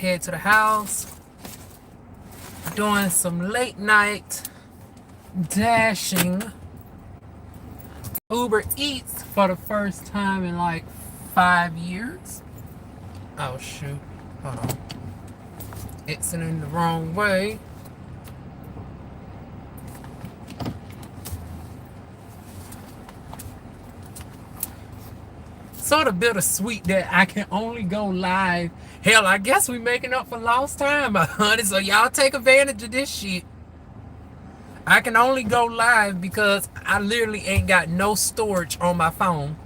head to the house, doing some late night dashing Uber Eats for the first time in like 5 years. Oh shoot, hold on. It's in the wrong way. Sort of bittersweet that I can only go live. Hell, I guess we making up for lost time, honey. So y'all take advantage of this shit. I can only go live because I literally ain't got no storage on my phone.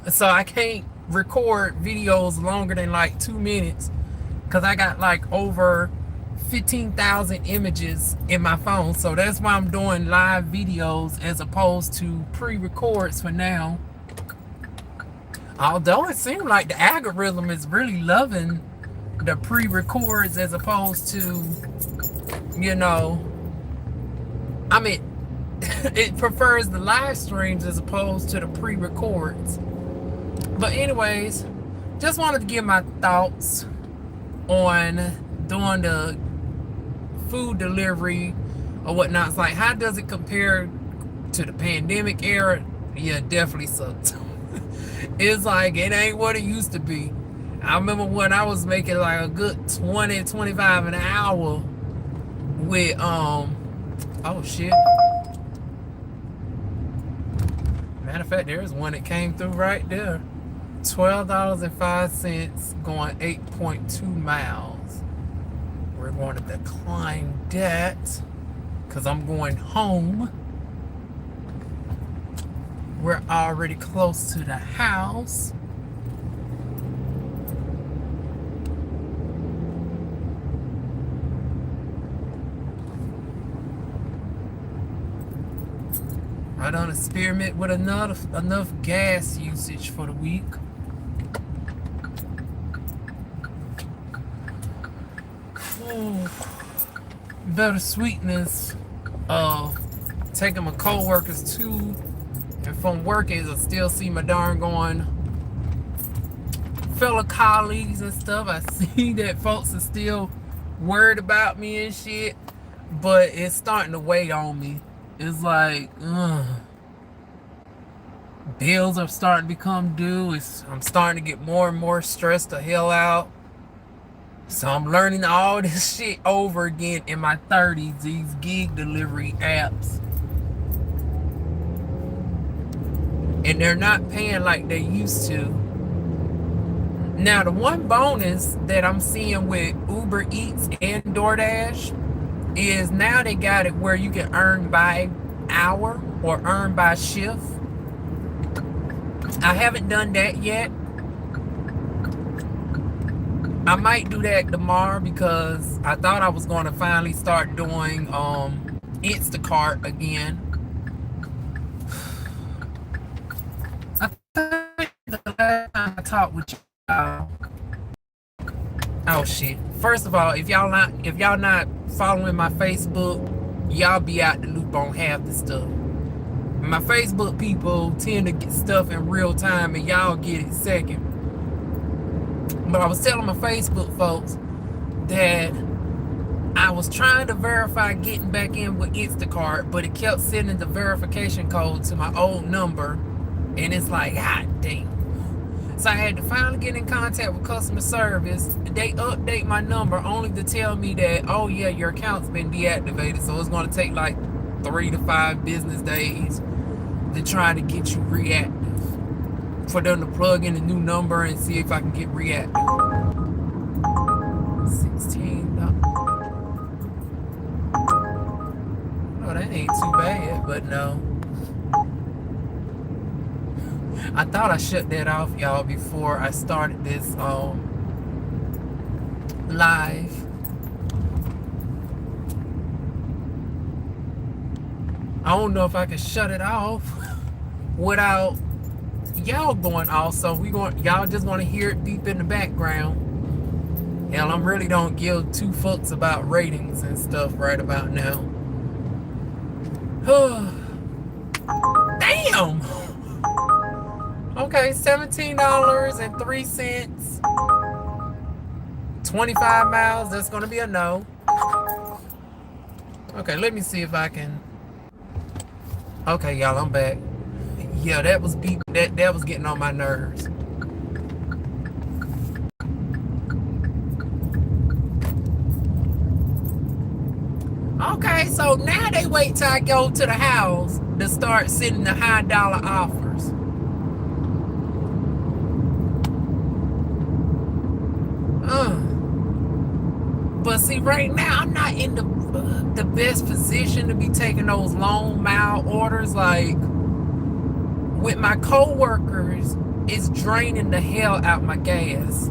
So I can't record videos longer than like 2 minutes because I got like over 15,000 images in my phone. So that's why I'm doing live videos as opposed to pre-records for now. Although it seems like the algorithm is really loving the pre-records as opposed to, you know, I mean, it prefers the live streams as opposed to the pre-records. But anyways, just wanted to give my thoughts on doing the food delivery or whatnot. It's like, how does it compare to the pandemic era? Yeah, definitely sucks. It's like, it ain't what it used to be. I remember when I was making like a good 20, 25 an hour with, oh shit. Matter of fact, there's one that came through right there. $12.05 going 8.2 miles. We're going to decline that because I'm going home. We're already close to the house. I done experiment with enough gas usage for the week. Better sweetness of taking my co-workers to and from work is I still see my darn going fellow colleagues and stuff. I see that folks are still worried about me and shit, but it's starting to weigh on me. It's like, bills are starting to become due. I'm starting to get more and more stressed the hell out. So I'm learning all this shit over again in my 30s, these gig delivery apps. And they're not paying like they used to. Now, the one bonus that I'm seeing with Uber Eats and DoorDash is now they got it where you can earn by hour or earn by shift. I haven't done that yet. I might do that tomorrow because I thought I was going to finally start doing Instacart again. I think the last time I talked with y'all. Oh shit. First of all, if y'all not following my Facebook, y'all be out the loop on half the stuff. My Facebook people tend to get stuff in real time and y'all get it second. But I was telling my Facebook folks that I was trying to verify getting back in with Instacart, but it kept sending the verification code to my old number. And it's like, God damn. So I had to finally get in contact with customer service. They update my number only to tell me that, oh yeah, your account's been deactivated. So it's going to take like 3 to 5 business days to try to get you reactive. For them to plug in a new number and see if I can get reactive. $16. Oh, that ain't too bad, but no. I thought I shut that off, y'all, before I started this live. I don't know if I can shut it off without y'all going off. So y'all just want to hear it deep in the background. Hell, I really don't give 2 fucks about ratings and stuff right about now. Damn. Okay, $17.03. 25 miles, that's gonna be a no. Okay, let me see if I can. Okay, y'all, I'm back. Yeah, that was that was getting on my nerves. Okay, so now they wait till I go to the house to start sending the high dollar offers. But see, right now I'm not in the best position to be taking those long mile orders. Like with my co-workers, it's draining the hell out my gas.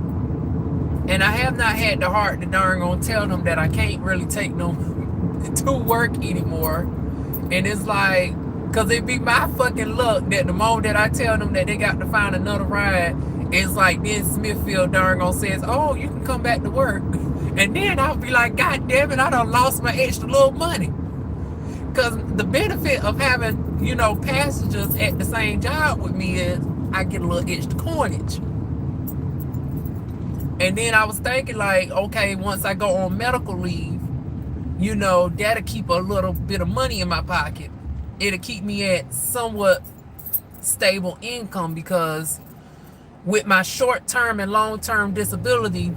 And I have not had the heart to darn gonna tell them that I can't really take them to work anymore. And it's like, cause it be my fucking luck that the moment that I tell them that they got to find another ride, it's like then Smithfield darn gonna says, oh, you can come back to work. And then I'll be like, God damn it, I done lost my extra little money. Cause the benefit of having, you know, passengers at the same job with me is I get a little extra coinage. And then I was thinking like, okay, once I go on medical leave, you know, that'll keep a little bit of money in my pocket. It'll keep me at somewhat stable income, because with my short-term and long-term disability,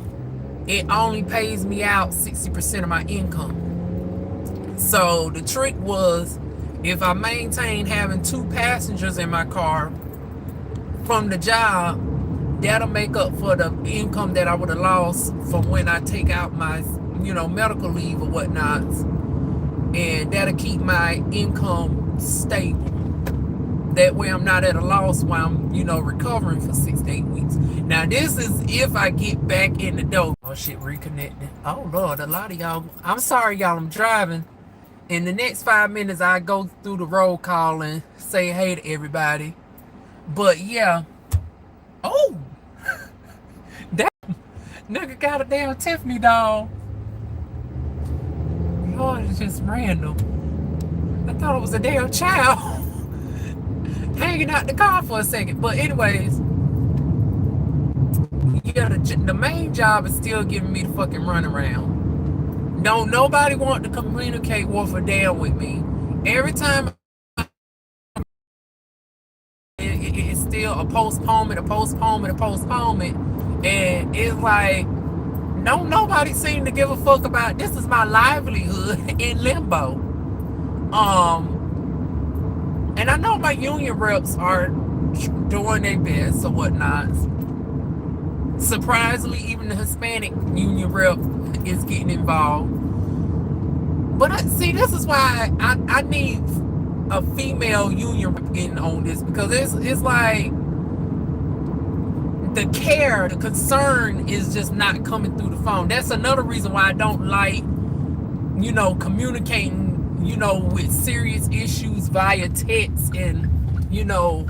it only pays me out 60% of my income. So the trick was, if I maintain having 2 passengers in my car from the job, that'll make up for the income that I would have lost from when I take out my, you know, medical leave or whatnot. And that'll keep my income stable. That way I'm not at a loss while I'm, you know, recovering for 6 to 8 weeks. Now this is if I get back in the door. Oh shit, reconnected. Oh Lord, a lot of y'all. I'm sorry y'all, I'm driving. In the next 5 minutes I go through the roll call and say hey to everybody. But yeah. Oh! That nigga got a damn Tiffany doll. Lord, it's just random. I thought it was a damn child hanging out the car for a second. But anyways, yeah, the main job is still giving me the fucking runaround. Don't nobody want to communicate worth a damn with me. Every time it's still a postponement, a postponement, a postponement. And it's like, don't nobody seem to give a fuck about this. Is my livelihood in limbo. And I know my union reps are doing their best or whatnot. Surprisingly, even the Hispanic union rep is getting involved. But see, this is why I need a female union rep getting on this, because it's like the care, the concern is just not coming through the phone. That's another reason why I don't like, you know, communicating, you know, with serious issues via text and, you know,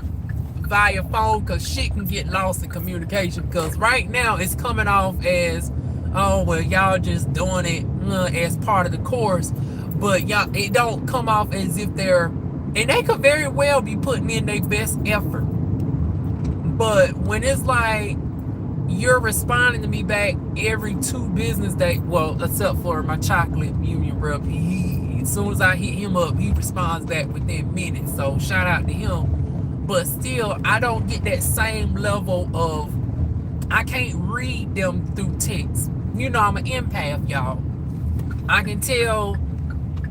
via phone, because shit can get lost in communication. Because right now it's coming off as, oh, well, y'all just doing it as part of the course. But y'all, it don't come off as if they're, and they could very well be putting in their best effort. But when it's like you're responding to me back every 2 business days, well, except for my chocolate union rep, he as soon as I hit him up, he responds back within minutes. So shout out to him. But still, I don't get that same level of, I can't read them through text. You know, I'm an empath, y'all. I can tell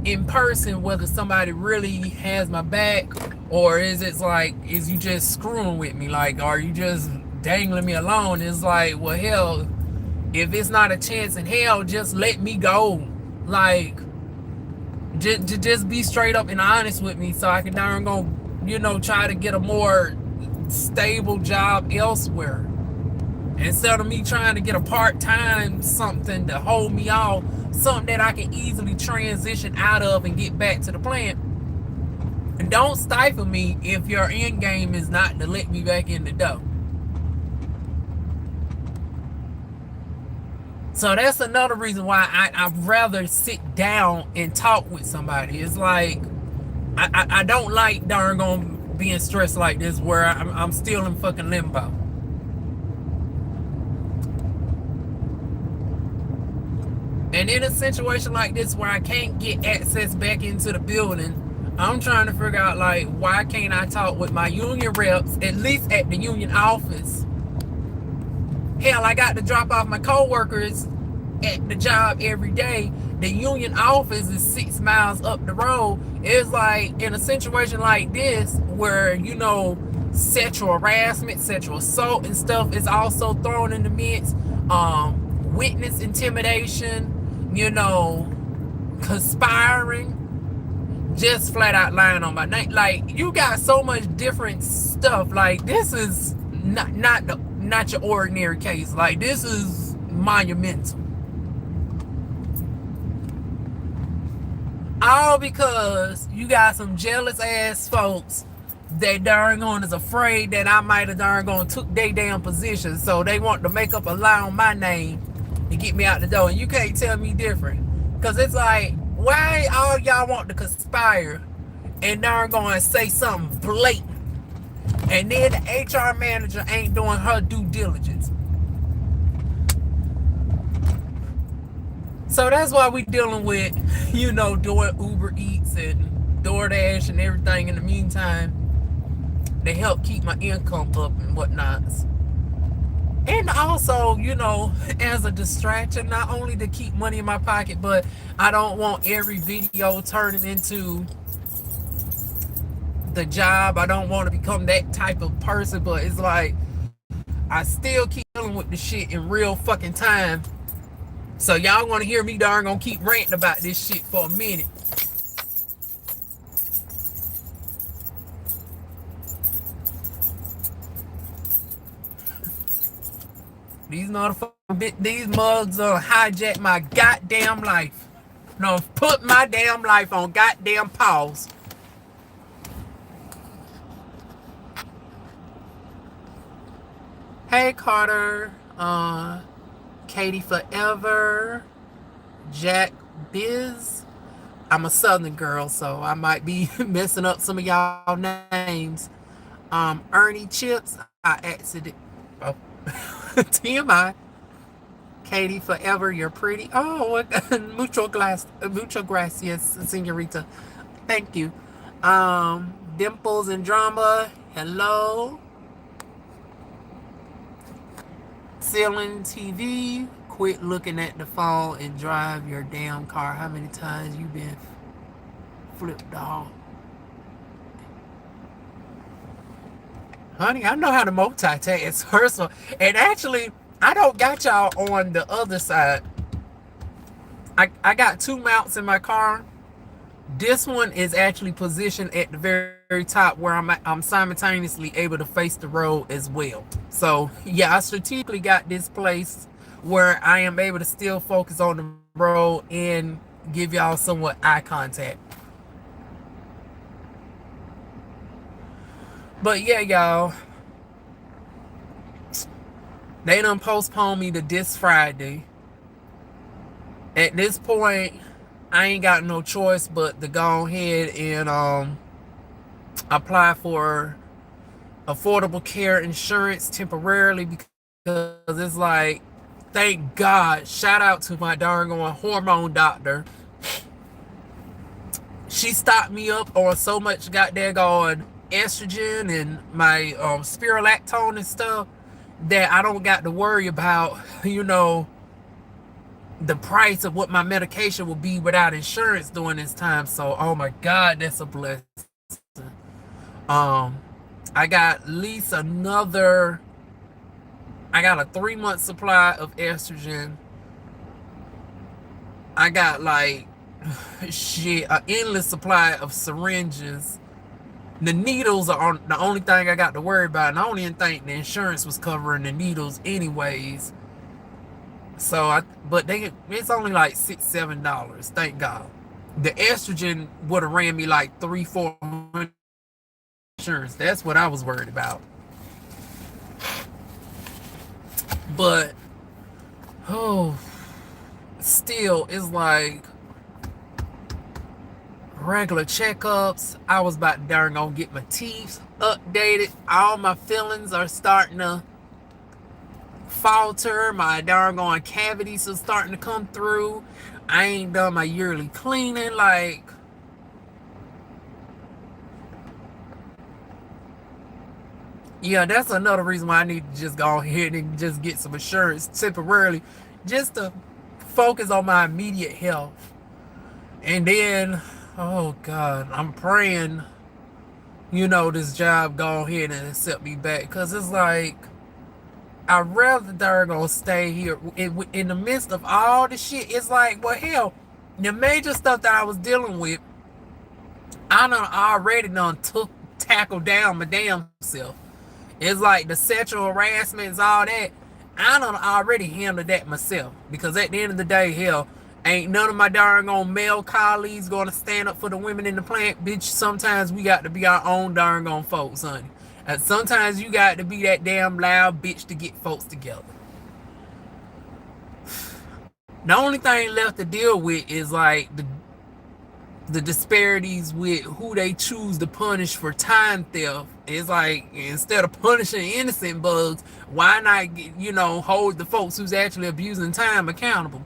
in person whether somebody really has my back, or is you just screwing with me? Like, are you just dangling me along? It's like, well, hell, if it's not a chance in hell, just let me go. Like, just be straight up and honest with me, so I can darn go, you know, try to get a more stable job elsewhere, instead of me trying to get a part-time something to hold me off, something that I can easily transition out of and get back to the plant. And don't stifle me if your end game is not to let me back in the door. So that's another reason why I'd rather sit down and talk with somebody. It's like, I don't like darn gonna being stressed like this, where I'm still in fucking limbo. And in a situation like this where I can't get access back into the building, I'm trying to figure out, like, why can't I talk with my union reps, at least at the union office? Hell, I got to drop off my coworkers at the job every day. The union office is 6 miles up the road. It's like, in a situation like this where, you know, sexual harassment, sexual assault and stuff is also thrown in the mix. Witness intimidation, you know, conspiring, just flat out lying on my name. Like, you got so much different stuff. Like, this is not your ordinary case. Like, this is monumental. All because you got some jealous ass folks that darn on is afraid that I might have darn gone took their damn position, so they want to make up a lie on my name and get me out the door. And you can't tell me different, because it's like, why all y'all want to conspire and darn going to say something blatant, and then the HR manager ain't doing her due diligence? So that's why we dealing with, you know, doing UberEats and DoorDash and everything in the meantime. They help keep my income up and whatnot. And also, you know, as a distraction, not only to keep money in my pocket, but I don't want every video turning into the job. I don't want to become that type of person, but it's like, I still keep dealing with the shit in real fucking time. So y'all want to hear me darn gonna keep ranting about this shit for a minute. These motherfuckers, these mugs hijack my goddamn life. No, put my damn life on goddamn pause. Hey Carter, Katie Forever, Jack Biz. I'm a Southern girl, so I might be messing up some of y'all names. Ernie Chips, I accident. Oh, TMI. Katie Forever, you're pretty. Oh, mucho gracias, señorita. Thank you. Dimples and Drama, hello. Ceiling TV, quit looking at the phone and drive your damn car. How many times you been flipped off? Honey, I know how to multitask. First of all, and actually, I don't got y'all on the other side. I got 2 mounts in my car. This one is actually positioned at the very top where I'm simultaneously able to face the road as well. So yeah, I strategically got this place where I am able to still focus on the road and give y'all somewhat eye contact. But yeah, y'all, they done postponed me to this Friday. At this point, I ain't got no choice but to go ahead and apply for affordable care insurance temporarily, because it's like, thank God, shout out to my darn hormone doctor. She stopped me up on so much goddamn estrogen and my spirulactone and stuff that I don't got to worry about, you know, the price of what my medication will be without insurance during this time. So, oh my God, that's a blessing. I got at least another, I got a 3-month supply of estrogen. I got like, shit, an endless supply of syringes. The needles are the only thing I got to worry about. And I don't even think the insurance was covering the needles anyways. So, but it's only like $6-7, thank God. The estrogen would have ran me like $300-400 insurance. That's what I was worried about. But, oh, still, it's like regular checkups. I was about to darn gonna get my teeth updated. All my fillings are starting to falter. My doggone cavities are starting to come through. I ain't done my yearly cleaning. Like, yeah, that's another reason why I need to just go ahead and just get some insurance temporarily, just to focus on my immediate health. And then, oh God, I'm praying, this job go ahead and accept me back. Because it's like, I'd rather they're going to stay here. In the midst of all the shit, it's like, well, hell, the major stuff that I was dealing with, I done already tackled down my damn self. It's like the sexual harassment, all that. I done already handled that myself. Because at the end of the day, hell, ain't none of my darn on male colleagues going to stand up for the women in the plant. Bitch, sometimes we got to be our own darn on folks, honey. And sometimes you got to be that damn loud bitch to get folks together. The only thing left to deal with is like the disparities with who they choose to punish for time theft. It's like, instead of punishing innocent bugs, why not, hold the folks who's actually abusing time accountable?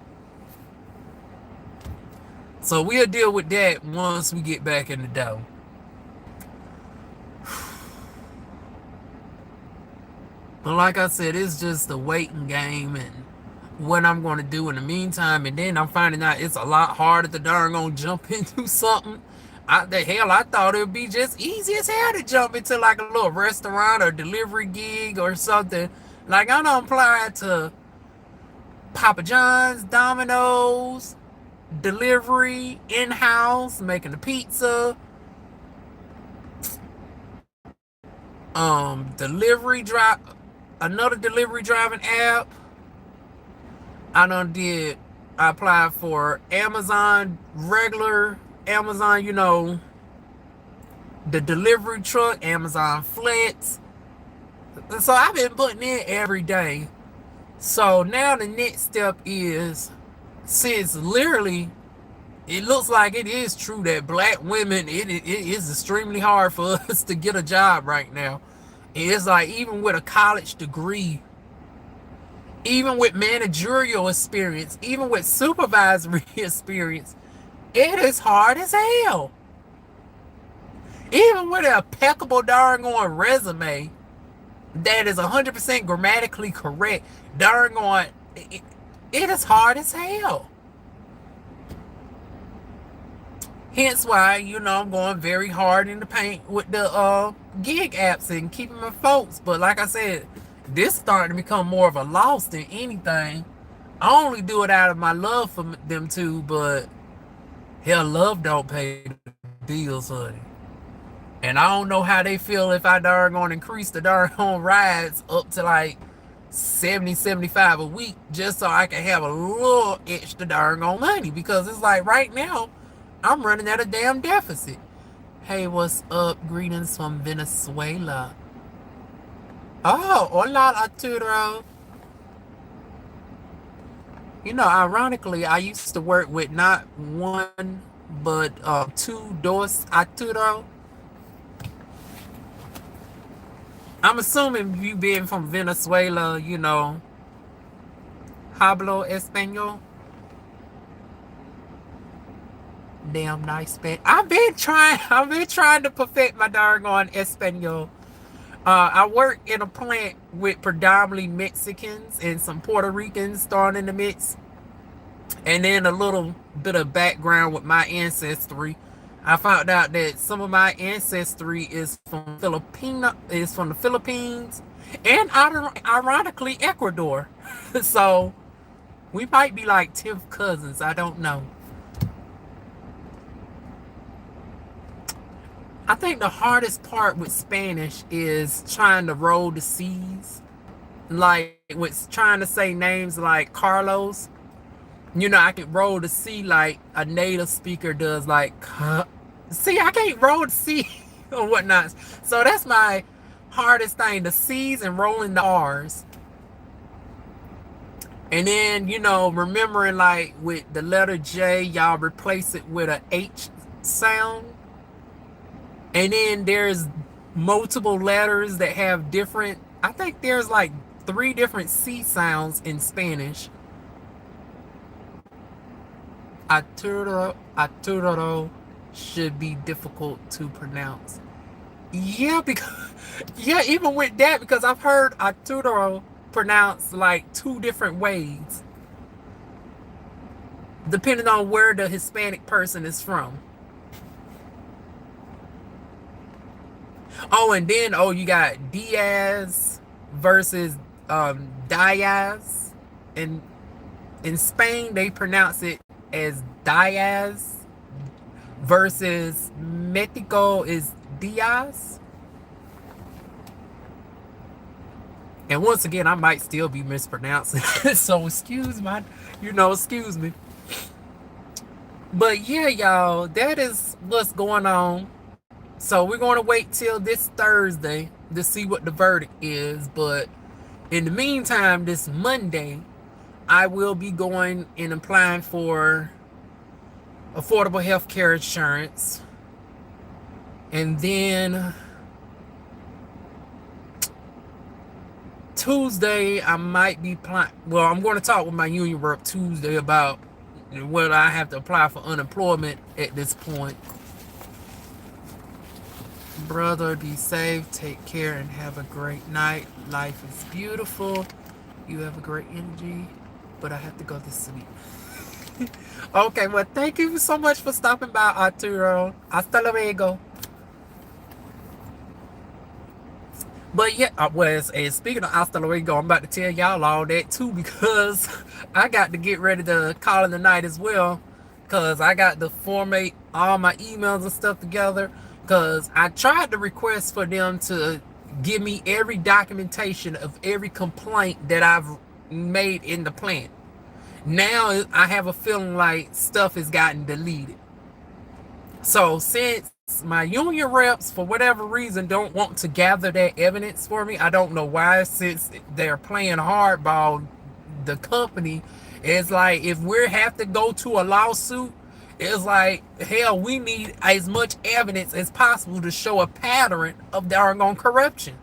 So we'll deal with that once we get back in the dough. But like I said, it's just a waiting game and what I'm going to do in the meantime. And then I'm finding out it's a lot harder to darn gonna jump into something. I thought it would be just easy as hell to jump into like a little restaurant or delivery gig or something. Like, I don't apply to Papa John's, Domino's, delivery, in-house, making the pizza, another delivery driving app. I applied for Amazon, regular Amazon, the delivery truck, Amazon Flex. So I've been putting in every day. So now the next step is, since literally it looks like it is true that black women, it is extremely hard for us to get a job right now. It's like, even with a college degree, even with managerial experience, even with supervisory experience, it is hard as hell. Even with an impeccable darn resume that is 100% grammatically correct, it is hard as hell. Hence why, I'm going very hard in the paint with the gig apps and keeping my folks. But like I said, this starting to become more of a loss than anything. I only do it out of my love for them two, but hell, love don't pay the bills, honey. And I don't know how they feel if I darn gonna increase the darn rides up to like 70, 75 a week just so I can have a little extra darn money. Because it's like, right now, I'm running at a damn deficit. Hey, what's up? Greetings from Venezuela. Oh, hola, Arturo. Ironically, I used to work with not one, but two dos Arturo. I'm assuming you being from Venezuela, hablo español. Damn nice man. I've been trying to perfect my doggone Espanol. I work in a plant with predominantly Mexicans and some Puerto Ricans thrown in the mix. And then a little bit of background with my ancestry. I found out that some of my ancestry is from the Philippines and ironically Ecuador. So we might be like 10th cousins. I don't know. I think the hardest part with Spanish is trying to roll the C's. Like, with trying to say names like Carlos. I can roll the C like a native speaker does. Like, see, I can't roll the C or whatnot. So that's my hardest thing, the C's and rolling the R's. And then, remembering like with the letter J, y'all replace it with a H sound. And then there's multiple letters that have different, I think there's like 3 different C sounds in Spanish. Arturo should be difficult to pronounce. Yeah, because yeah, even with that, because I've heard Arturo pronounced like 2 different ways, depending on where the Hispanic person is from. Oh, and then you got Diaz versus Diaz. And in Spain they pronounce it as Diaz versus Mexico is Diaz. And once again, I might still be mispronouncing it, so excuse me. But yeah, y'all, that is what's going on. So we're going to wait till this Thursday to see what the verdict is. But in the meantime, this Monday, I will be going and applying for affordable health care insurance. And then Tuesday, I might be applying. Well, I'm going to talk with my union rep Tuesday about whether I have to apply for unemployment at this point. Brother, be safe, take care, and have a great night. Life is beautiful. You have a great energy, but I have to go to sleep. Okay, well, thank you so much for stopping by, Arturo. Hasta luego. But yeah, well, speaking of hasta luego, I'm about to tell y'all all that too, because I got to get ready to call in the night as well, because I got to format all my emails and stuff together, because I tried to request for them to give me every documentation of every complaint that I've made in the plant. Now I have a feeling like stuff has gotten deleted. So since my union reps, for whatever reason, don't want to gather that evidence for me, I don't know why, since they're playing hardball, the company is like, if we have to go to a lawsuit, it's like, hell, we need as much evidence as possible to show a pattern of doggone corruption.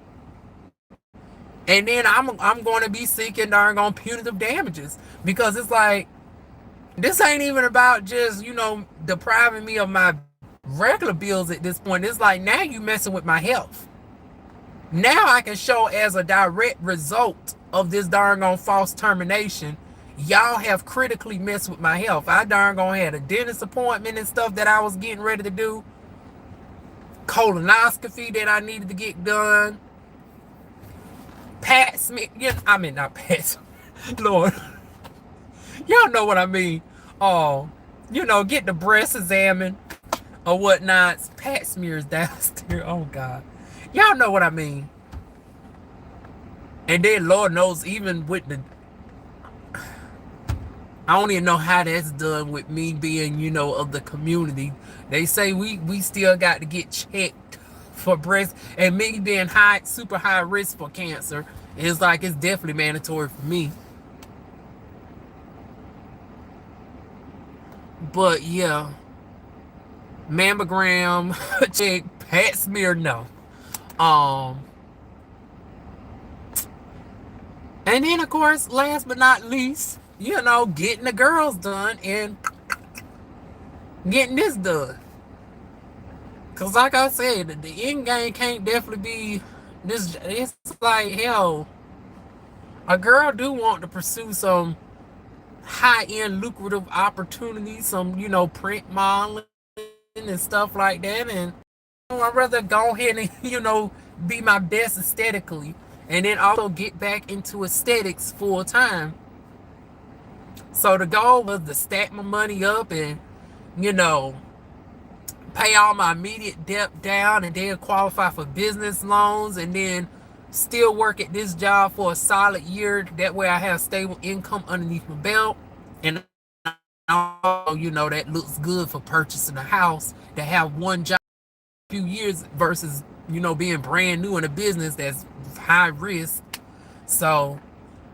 And then I'm going to be seeking doggone punitive damages, because it's like, this ain't even about just, depriving me of my regular bills at this point. It's like, now you messing with my health. Now I can show, as a direct result of this doggone false termination, y'all have critically messed with my health. I doggone had a dentist appointment and stuff that I was getting ready to do, colonoscopy that I needed to get done, Pat Smith, not Pat, Lord, y'all know what I mean. Get the breast examined or whatnot. Pat smears downstairs. Oh God, y'all know what I mean. And then Lord knows, even with the, I don't even know how that's done with me being, of the community. They say we still got to get checked for breast, and me being super high risk for cancer, it's like, it's definitely mandatory for me. But yeah, mammogram check, Pat smear, no. And then of course, last but not least, getting the girls done and getting this done. Cause like I said, the end game can't definitely be this. It's like, hell, a girl do want to pursue some high-end lucrative opportunities, some print modeling and stuff like that, and I'd rather go ahead and be my best aesthetically, and then also get back into aesthetics full time. So the goal was to stack my money up and pay all my immediate debt down, and then qualify for business loans, and then still work at this job for a solid year. That way I have stable income underneath my belt. And that looks good for purchasing a house, to have one job a few years versus, being brand new in a business that's high risk. So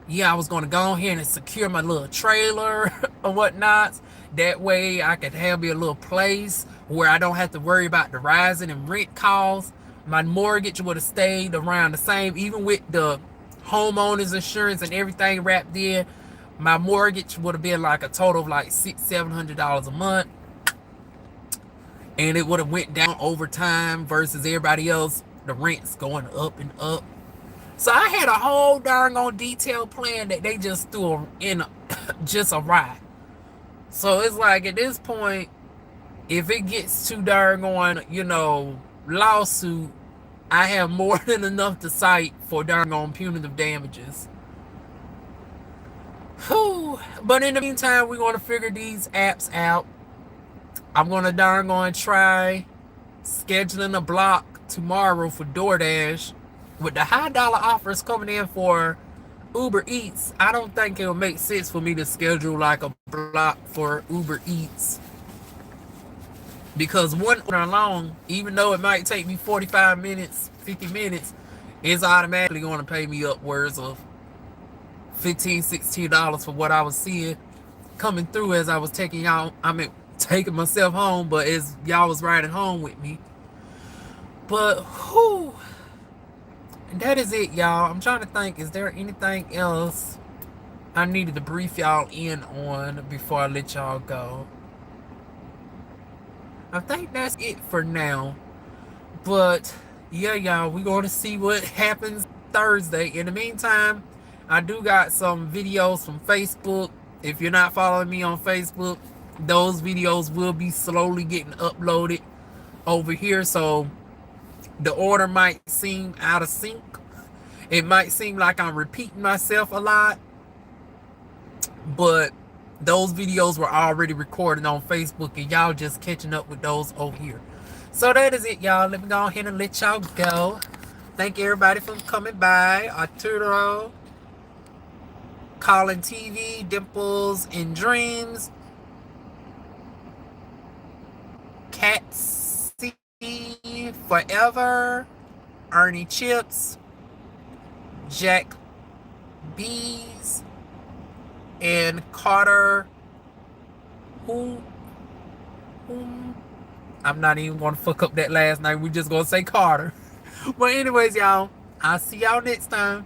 yeah, I was going to go ahead and secure my little trailer or whatnot. That way I could have me a little place where I don't have to worry about the rising in rent costs. My mortgage would have stayed around the same, even with the homeowners insurance and everything wrapped in, my mortgage would have been like a total of like $600-700 a month. And it would have went down over time versus everybody else. The rent's going up and up. So I had a whole darn on detailed plan that they just threw in just a ride. So it's like at this point, if it gets too darn on, lawsuit, I have more than enough to cite for darn on punitive damages. Whew. But in the meantime, we're going to figure these apps out. I'm going to darn on try scheduling a block tomorrow for DoorDash. With the high dollar offers coming in for UberEats, I don't think it'll make sense for me to schedule like a block for UberEats. Because one order alone, even though it might take me 45 minutes, 50 minutes, it's automatically going to pay me upwards of $15-16 for what I was seeing coming through as I was taking myself home, but as y'all was riding home with me. But whew, that is it, y'all. I'm trying to think, is there anything else I needed to brief y'all in on before I let y'all go? I think that's it for now. But yeah, y'all, we're going to see what happens Thursday. In the meantime, I do got some videos from Facebook. If you're not following me on Facebook, those videos will be slowly getting uploaded over here. So the order might seem out of sync. It might seem like I'm repeating myself a lot. But those videos were already recorded on Facebook, and y'all just catching up with those over here. So that is it, y'all. Let me go ahead and let y'all go. Thank everybody for coming by. Arturo, Colin TV, Dimples in Dreams, Cat C Forever, Ernie Chips, Jack Bees, and Carter, whom I'm not even going to fuck up that last name. We're just going to say Carter. But anyways, y'all, I'll see y'all next time.